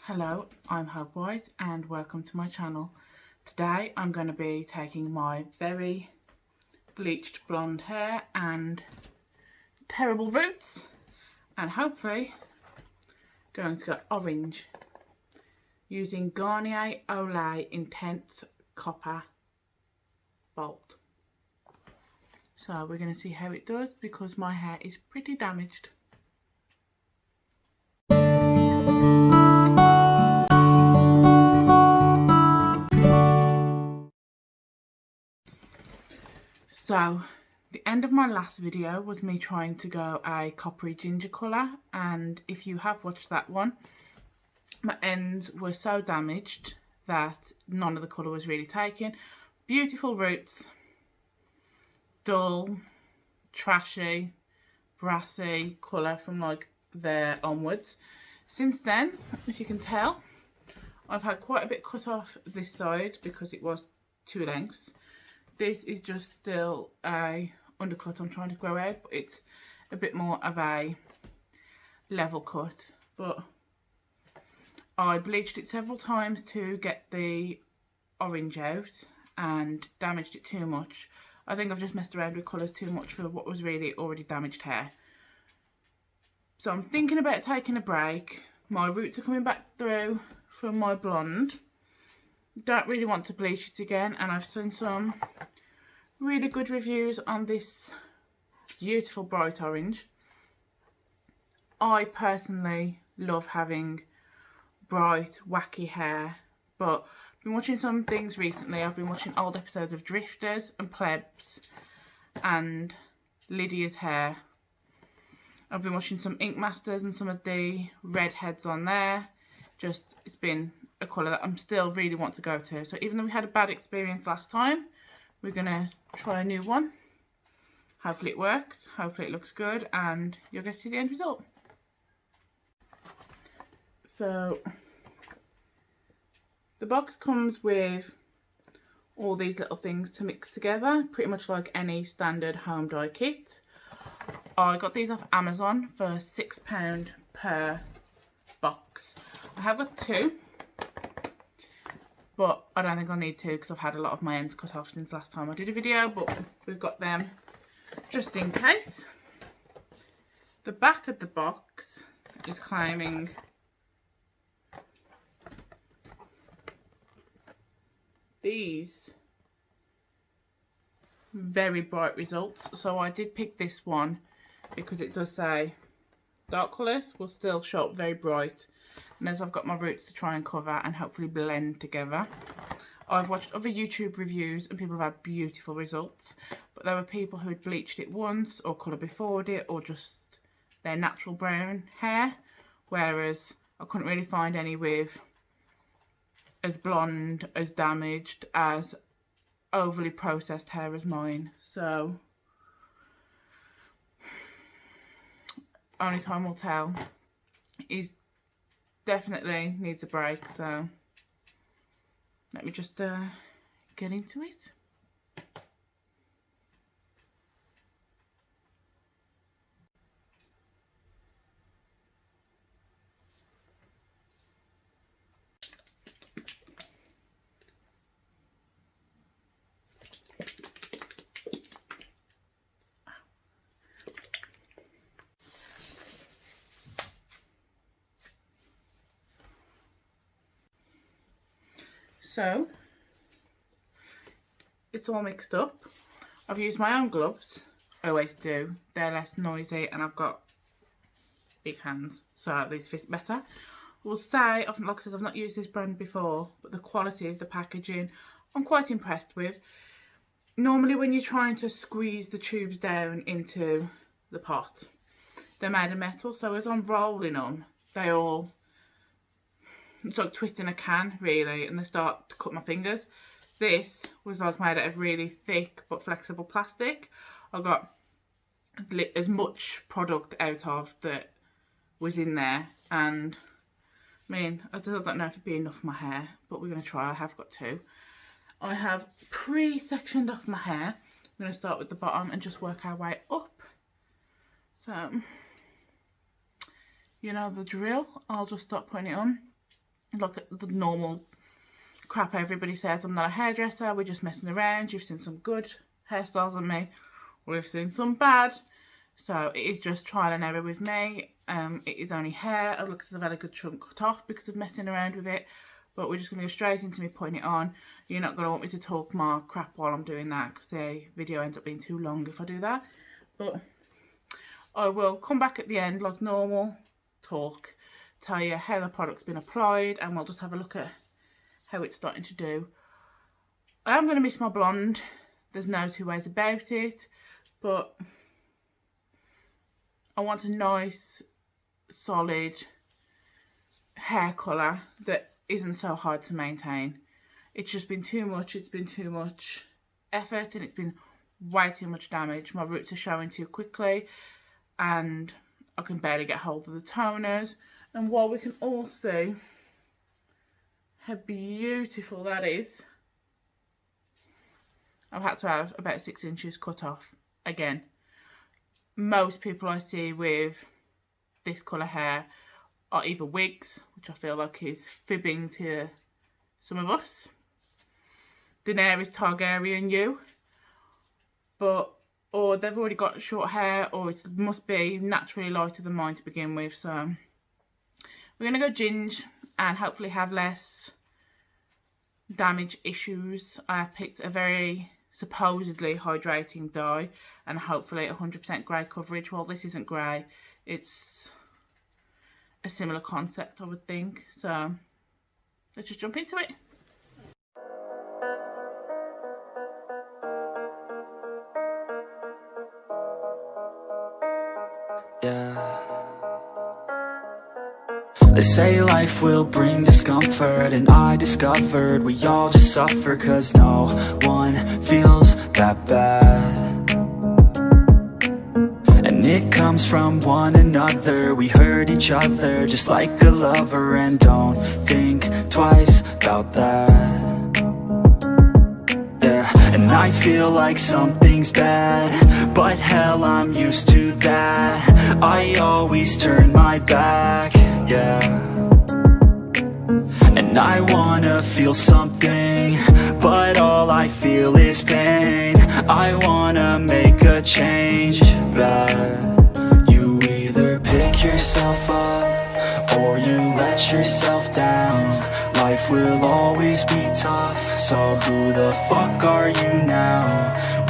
Hello, I'm Hope White and welcome to my channel. Today I'm going to be taking my very bleached blonde hair and terrible roots and hopefully going to go orange using Garnier Olia Intense Copper Bold. So we're going to see how it does because my hair is pretty damaged. So, the end of my last video was me trying to go a coppery ginger colour, and if you have watched that one, my ends were so damaged that none of the colour was really taken. Beautiful roots, dull, trashy, brassy colour from like there onwards. Since then, if you can tell, I've had quite a bit cut off this side because it was two lengths. This is just still a undercut I'm trying to grow out, but it's a bit more of a level cut. But I bleached it several times to get the orange out and damaged it too much. I think I've just messed around with colours too much for what was really already damaged hair. So I'm thinking about taking a break. My roots are coming back through from my blonde. Don't really want to bleach it again, and I've seen some really good reviews on this beautiful bright orange. I personally love having bright wacky hair, but I've been watching some things recently. I've been watching old episodes of Drifters and Plebs and Lydia's hair. I've been watching some Ink Masters and some of the redheads on there. Just, it's been a colour that I'm still really want to go to. So even though we had a bad experience last time, we're going to try a new one. Hopefully it works, hopefully it looks good, and you'll get to see the end result. So the box comes with all these little things to mix together, pretty much like any standard home dye kit. I got these off Amazon for £6 per box. I have got two, but I don't think I'll need two because I've had a lot of my ends cut off since last time I did a video, but we've got them just in case. The back of the box is claiming these very bright results, so I did pick this one because it does say dark colours will still show up very bright, and as I've got my roots to try and cover and hopefully blend together. I've watched other YouTube reviews and people have had beautiful results, but there were people who had bleached it once or colour before'd it or just their natural brown hair, whereas I couldn't really find any with as blonde, as damaged, as overly processed hair as mine. So only time will tell. He's definitely needs a break, so let me just get into it. So it's all mixed up. I've used my own gloves, I always do. They're less noisy and I've got big hands, so these fit better. I will say, like I said, I've not used this brand before, but the quality of the packaging I'm quite impressed with. Normally when you're trying to squeeze the tubes down into the pot, they're made of metal, so as I'm rolling them, they all, it's like twisting a can really, and they start to cut my fingers. This was like made out of really thick but flexible plastic. I got as much product out of that was in there, and I mean, I still don't know if it'd be enough for my hair, but we're going to try. I have got two. I have pre-sectioned off my hair. I'm going to start with the bottom and just work our way up. So, you know the drill. I'll just start putting it on. look at the normal crap everybody says. I'm not a hairdresser, we're just messing around. You've seen some good hairstyles on me, we've seen some bad, so it is just trial and error with me. It is only hair. It looks as if I've had a good chunk cut off because of messing around with it, but we're just going to go straight into me putting it on. You're not going to want me to talk more crap while I'm doing that, because the video ends up being too long if I do that. But I will come back at the end like normal, talk, tell you how the product's been applied, and we'll just have a look at how it's starting to do. I am going to miss my blonde, there's no two ways about it, but I want a nice solid hair colour that isn't so hard to maintain. It's just been too much, it's been too much effort, and it's been way too much damage. My roots are showing too quickly and I can barely get hold of the toners. And while we can all see how beautiful that is, I've had to have about 6 inches cut off again. Most people I see with this colour hair are either wigs, which I feel like is fibbing to some of us. Daenerys Targaryen you. Or they've already got short hair, or it must be naturally lighter than mine to begin with. So we're going to go ginge and hopefully have less damage issues. I have picked a very supposedly hydrating dye and hopefully 100% grey coverage. Well, this isn't grey, it's a similar concept, I would think. So let's just jump into it. Yeah. They say life will bring discomfort, and I discovered we all just suffer, 'cause no one feels that bad. And it comes from one another. We hurt each other just like a lover, and don't think twice about that. Yeah, and I feel like something's bad, but hell, I'm used to that. I always turn my back, yeah. And I wanna feel something, but all I feel is pain. I wanna make a change, but you either pick yourself up or you let yourself down. Life will always be tough, so who the fuck are you now?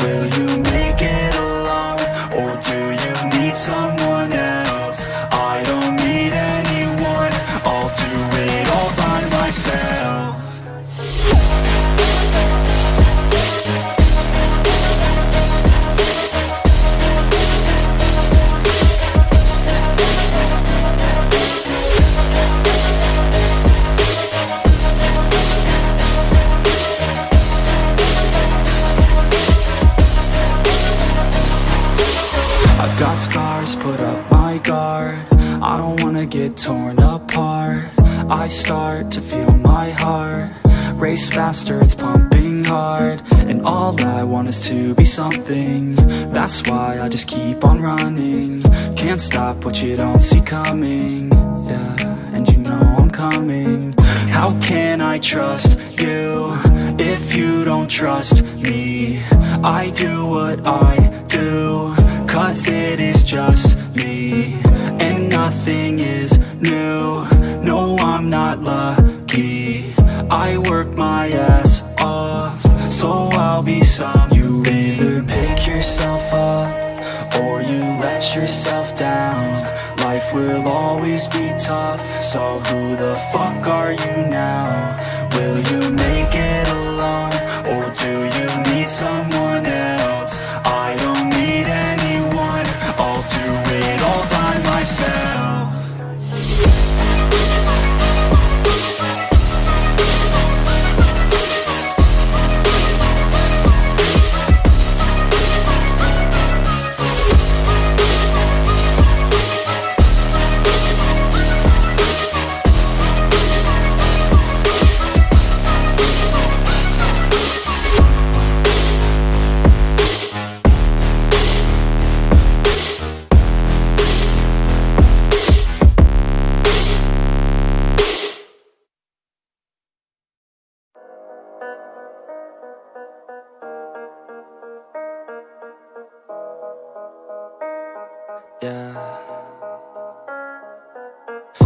Will you make it alone, or do you need someone else? I don't need anyone, I'll do it all by myself. I've got scars, put up my guard. I don't wanna get torn apart. I start to feel my heart race faster, it's pumping hard. And all I want is to be something. That's why I just keep on running. Can't stop what you don't see coming. Yeah, and you know I'm coming. How can I trust you if you don't trust me? I do what I do, 'cause it is just me, and nothing is new. No, I'm not lucky. I work my ass off, so I'll be some. You either pick yourself up or you let yourself down. Life will always be tough, so who the fuck are you now? Will you make it alone, or do you need someone else? I don't need anyone, I'll do it all by myself.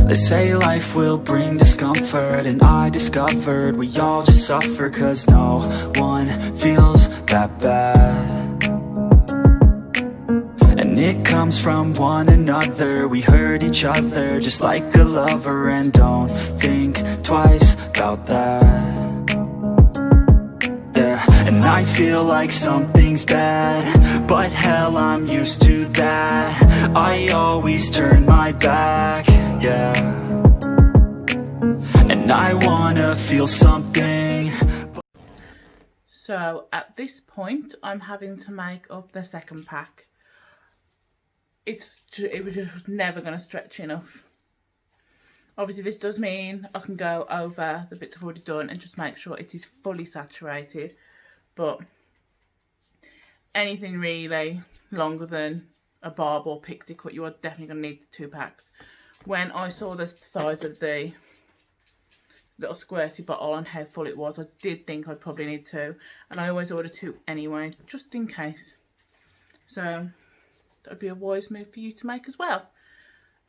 They say life will bring discomfort, and I discovered we all just suffer, 'cause no one feels that bad. And it comes from one another. We hurt each other just like a lover, and don't think twice about that. Yeah, and I feel like something's bad, but hell, I'm used to that. I always turn my back, yeah. And I wanna feel something. So at this point, I'm having to make up the second pack. It was just never going to stretch enough. Obviously, this does mean I can go over the bits I've already done and just make sure it is fully saturated. But anything really longer than a barb or pixie cut, you are definitely going to need 2 packs. When I saw the size of the little squirty bottle and how full it was, I did think I'd probably need 2. And I always order 2 anyway, just in case. So that would be a wise move for you to make as well.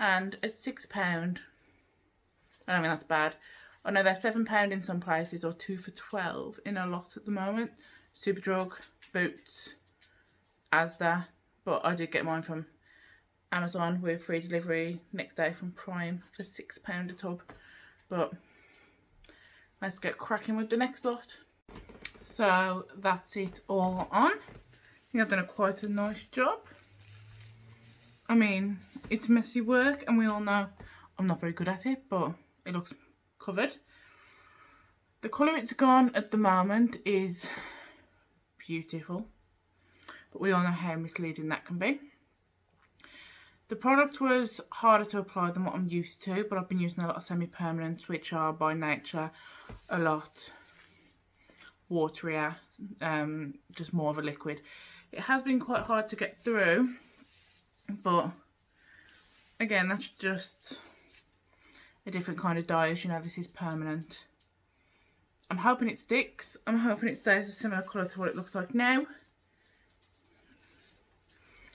And at £6, I don't mean that's bad. I know they're £7 in some places, or 2 for £12 in a lot at the moment. Superdrug, Boots, Asda, but I did get mine from Amazon with free delivery next day from Prime for £6 a tub. But let's get cracking with the next lot. So that's it all on. I think I've done quite a nice job. I mean, it's messy work, and we all know I'm not very good at it, but it looks covered. The colour it's gone at the moment is beautiful, but we all know how misleading that can be. The product was harder to apply than what I'm used to, but I've been using a lot of semi-permanents, which are by nature a lot waterier, just more of a liquid. It has been quite hard to get through, but again, that's just a different kind of dye. As you know, this is permanent. I'm hoping it sticks. I'm hoping it stays a similar colour to what it looks like now,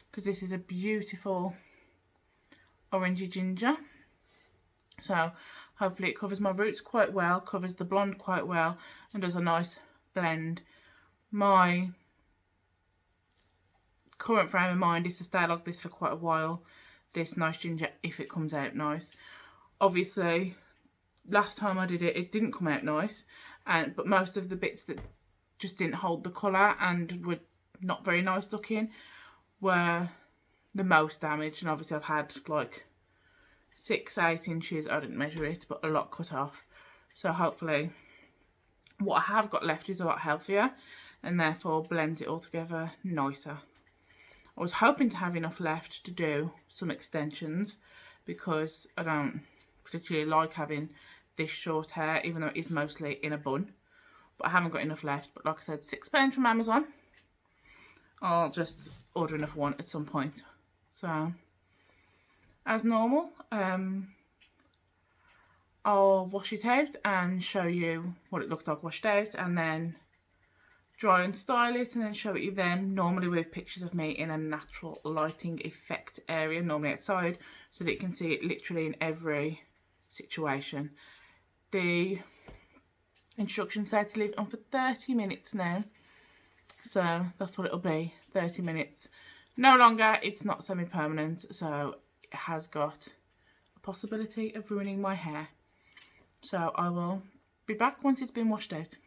because this is a beautiful orangey ginger. So hopefully it covers my roots quite well, covers the blonde quite well, and does a nice blend. My current frame of mind is to stay like this for quite a while, this nice ginger, if it comes out nice. Obviously last time I did it, it didn't come out nice, but most of the bits that just didn't hold the colour and were not very nice looking were the most damaged. And obviously I've had like 6-8 inches, I didn't measure it, but a lot cut off. So hopefully what I have got left is a lot healthier, and therefore blends it all together nicer. I was hoping to have enough left to do some extensions, because I don't particularly like having this short hair, even though it is mostly in a bun. But I haven't got enough left. But like I said, £6 from Amazon. I'll just order another one at some point. So as normal, I'll wash it out and show you what it looks like washed out, and then dry and style it, and then show it you then, normally with pictures of me in a natural lighting effect area, normally outside, so that you can see it literally in every situation. The instructions say to leave it on for 30 minutes now, so that's what it'll be, 30 minutes. No longer. It's not semi-permanent, so it has got a possibility of ruining my hair. So I will be back once it's been washed out.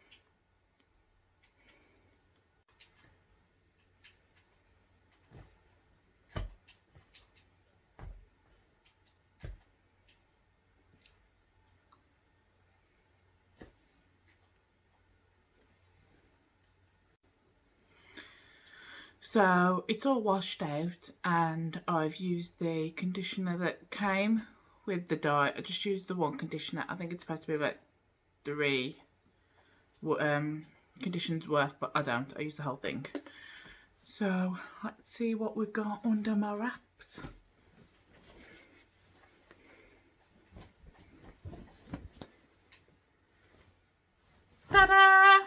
So it's all washed out, and I've used the conditioner that came with the dye. I just used the one conditioner. I think it's supposed to be about 3 conditions worth, but I don't. I use the whole thing. So let's see what we've got under my wraps. Ta-da!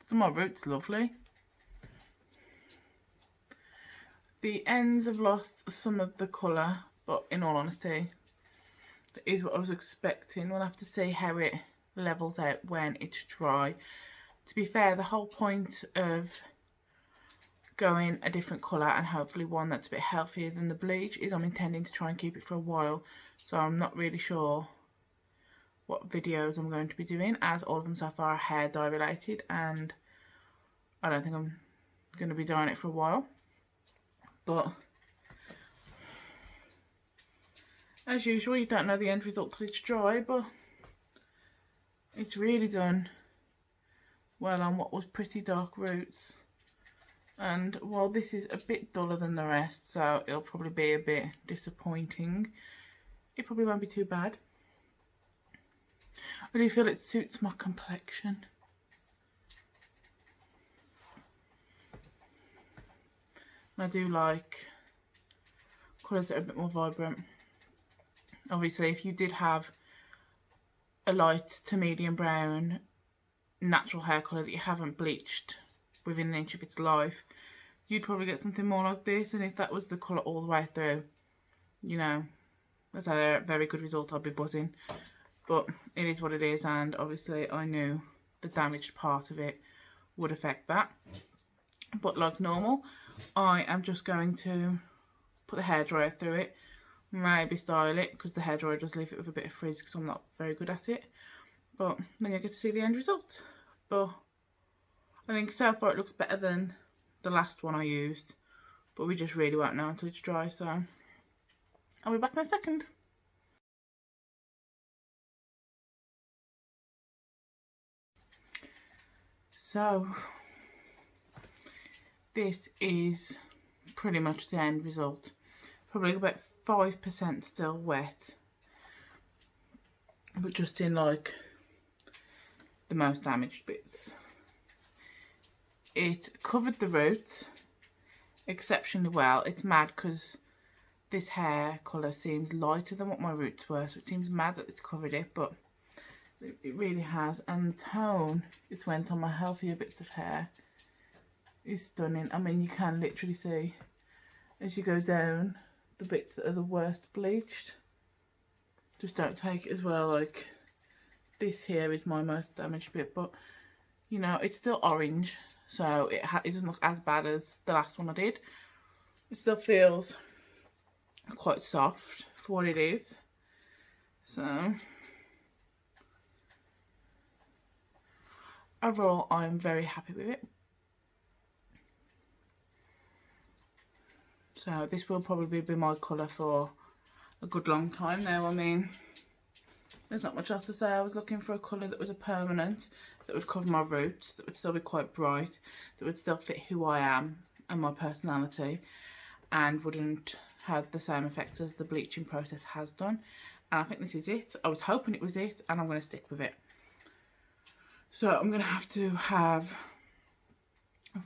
So my root's lovely. The ends have lost some of the colour, but in all honesty, that is what I was expecting. We'll have to see how it levels out when it's dry. To be fair, the whole point of going a different colour, and hopefully one that's a bit healthier than the bleach, is I'm intending to try and keep it for a while. So I'm not really sure what videos I'm going to be doing, as all of them so far are hair dye related, and I don't think I'm going to be doing it for a while. But as usual, you don't know the end result till it's dry, but it's really done well on what was pretty dark roots. And while this is a bit duller than the rest, so it'll probably be a bit disappointing, it probably won't be too bad. I do feel it suits my complexion. And I do like colours that are a bit more vibrant. Obviously, if you did have a light to medium brown natural hair colour that you haven't bleached within an inch of its life, you'd probably get something more like this. And if that was the colour all the way through, you know, that's a very good result. I'd be buzzing. But it is what it is, and obviously I knew the damaged part of it would affect that. But like normal, I am just going to put the hairdryer through it, maybe style it, because the hairdryer does leave it with a bit of frizz because I'm not very good at it. But then you get to see the end result. But I think so far it looks better than the last one I used, but we just really won't know until it's dry, so I'll be back in a second. So this is pretty much the end result. Probably about 5% still wet, but just in like the most damaged bits. It covered the roots exceptionally well. It's mad because this hair colour seems lighter than what my roots were, so it seems mad that it's covered it, but it really has. And the tone it's went on my healthier bits of hair is stunning. I mean, you can literally see as you go down the bits that are the worst bleached. Just don't take it as well, like this here is my most damaged bit, but you know, it's still orange, so it doesn't look as bad as the last one I did. It still feels quite soft for what it is, so overall I'm very happy with it. So this will probably be my colour for a good long time now. I mean, there's not much else to say. I was looking for a colour that was a permanent, that would cover my roots, that would still be quite bright, that would still fit who I am and my personality, and wouldn't have the same effect as the bleaching process has done. And I think this is it. I was hoping it was it, and I'm going to stick with it. So I'm going to have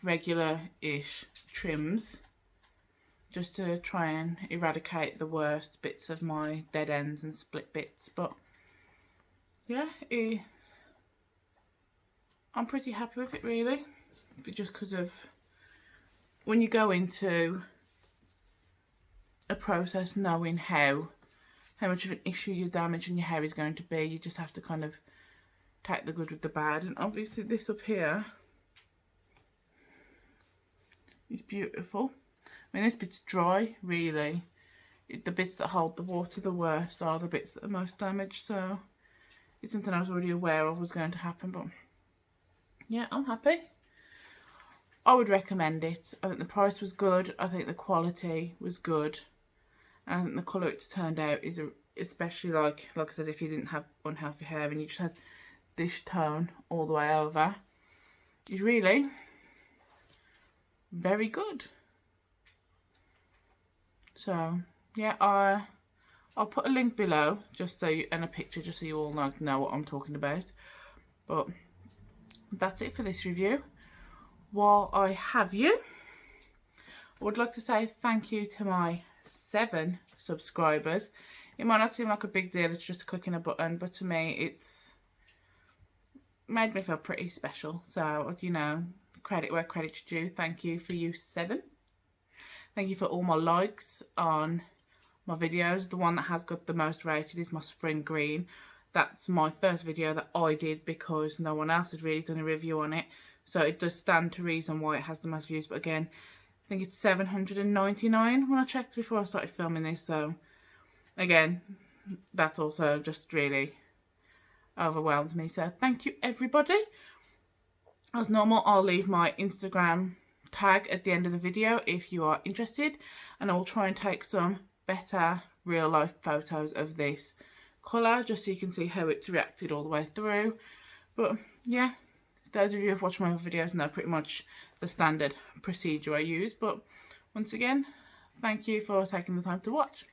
regular-ish trims just to try and eradicate the worst bits of my dead ends and split bits. But yeah, I'm pretty happy with it, really, but just because of when you go into a process knowing how much of an issue your damage in your hair is going to be, you just have to kind of take the good with the bad. And obviously this up here is beautiful. I mean, this bit's dry, really. The bits that hold the water the worst are the bits that are most damaged, so it's something I was already aware of was going to happen. But yeah, I'm happy. I would recommend it. I think the price was good. I think the quality was good. And I think the colour it's turned out is especially like I said, if you didn't have unhealthy hair and you just had this tone all the way over, is really very good. So yeah, I'll put a link below just so and a picture just so you all know what I'm talking about. But that's it for this review. While I have you, I would like to say thank you to my 7 subscribers. It might not seem like a big deal, it's just clicking a button, but to me it's made me feel pretty special. So, you know, credit where credit's due. Thank you for you 7. Thank you for all my likes on my videos. The one that has got the most rated is my spring green. That's my first video that I did because no one else had really done a review on it. So it does stand to reason why it has the most views. But again, I think it's 799 when I checked before I started filming this. So again, that's also just really overwhelmed me. So thank you everybody. As normal, I'll leave my Instagram tag at the end of the video if you are interested, and I'll try and take some better real life photos of this colour just so you can see how it's reacted all the way through. But yeah, those of you who've watched my other videos know pretty much the standard procedure I use. But once again, thank you for taking the time to watch.